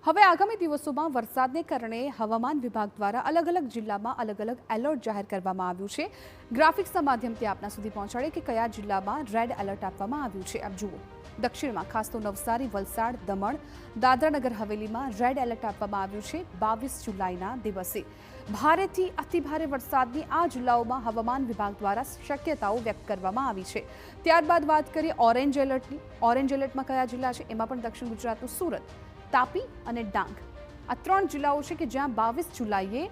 હવે આગામી દિવસોમાં વરસાદને કારણે હવામાન વિભાગ દ્વારા અલગ અલગ જિલ્લામાં અલગ અલગ એલર્ટ જાહેર કરવામાં આવ્યું છે। ગ્રાફિક્સના માધ્યમથી આપના સુધી પહોંચાડે કે કયા જિલ્લામાં રેડ એલર્ટ આપવામાં આવ્યું છે। આપ જુઓ, દક્ષિણમાં ખાસ તો નવસારી, વલસાડ, દમણ, દાદરાનગર હવેલીમાં રેડ એલર્ટ આપવામાં આવ્યું છે। 22 જુલાઈના દિવસે ભારેથી અતિભારે વરસાદની આ જિલ્લાઓમાં હવામાન વિભાગ દ્વારા શક્યતાઓ વ્યક્ત કરવામાં આવી છે। ત્યારબાદ વાત કરીએ ઓરેન્જ એલર્ટની। ઓરેન્જ એલર્ટમાં કયા જિલ્લા છે? એમાં પણ દક્ષિણ ગુજરાતનું સુરત, તાપી અને ડાંગ આ 3 જિલ્લાઓ છે કે જ્યાં 22 જુલાઈએ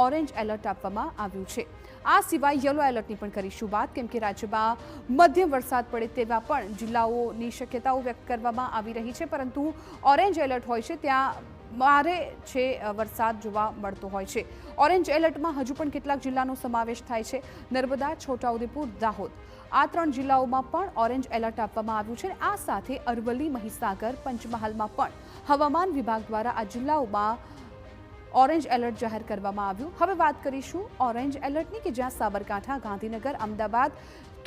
ઓરેન્જ એલર્ટ આપવામાં આવ્યું છે। આ સિવાય યલો એલર્ટની પણ કરીશું વાત, કેમ કે રાજ્યમાં મધ્યમ વરસાદ પડે તેવા પણ જિલ્લાઓની શક્યતાઓ વ્યક્ત કરવામાં આવી રહી છે, પરંતુ ઓરેન્જ એલર્ટ હોય છે ત્યાં ભારે છે વરસાદ જોવા મળતો હોય છે। ઓરેન્જ એલર્ટમાં હજુ પણ કેટલાક જિલ્લાનો સમાવેશ થાય છે। નર્મદા, છોટાઉદેપુર, દાહોદ આ 3 જિલ્લાઓમાં પણ ઓરેન્જ એલર્ટ આપવામાં આવ્યું છે। આ સાથે અરવલ્લી, મહીસાગર, પંચમહાલમાં પણ હવામાન વિભાગ દ્વારા આ જિલ્લાઓમાં ઓરેન્જ એલર્ટ જાહેર કરવામાં આવ્યું। હવે વાત કરીશું ઓરેન્જ એલર્ટની કે જ્યાં સાબરકાંઠા, ગાંધીનગર, અમદાવાદ,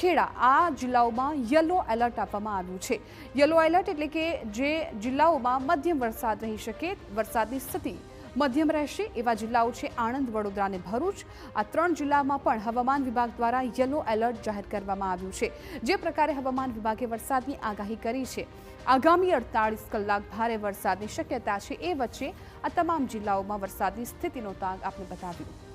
ખેડા આ જિલ્લાઓમાં યલો એલર્ટ આપવામાં આવ્યું છે। યલો એલર્ટ એટલે કે જે જિલ્લાઓમાં મધ્યમ વરસાદ રહી શકે, વરસાદની સ્થિતિ મધ્યમ રહેશે એવા જિલ્લાઓ છે આણંદ, વડોદરા અને ભરૂચ। આ 3 જિલ્લામાં પણ હવામાન વિભાગ દ્વારા યલો એલર્ટ જાહેર કરવામાં આવ્યું છે। જે પ્રકારે હવામાન વિભાગે વરસાદની આગાહી કરી છે, આગામી 48 કલાક ભારે વરસાદની શક્યતા છે, એ વચ્ચે આ તમામ જિલ્લાઓમાં વરસાદની સ્થિતિનો તાગ આપને બતાવ્યો।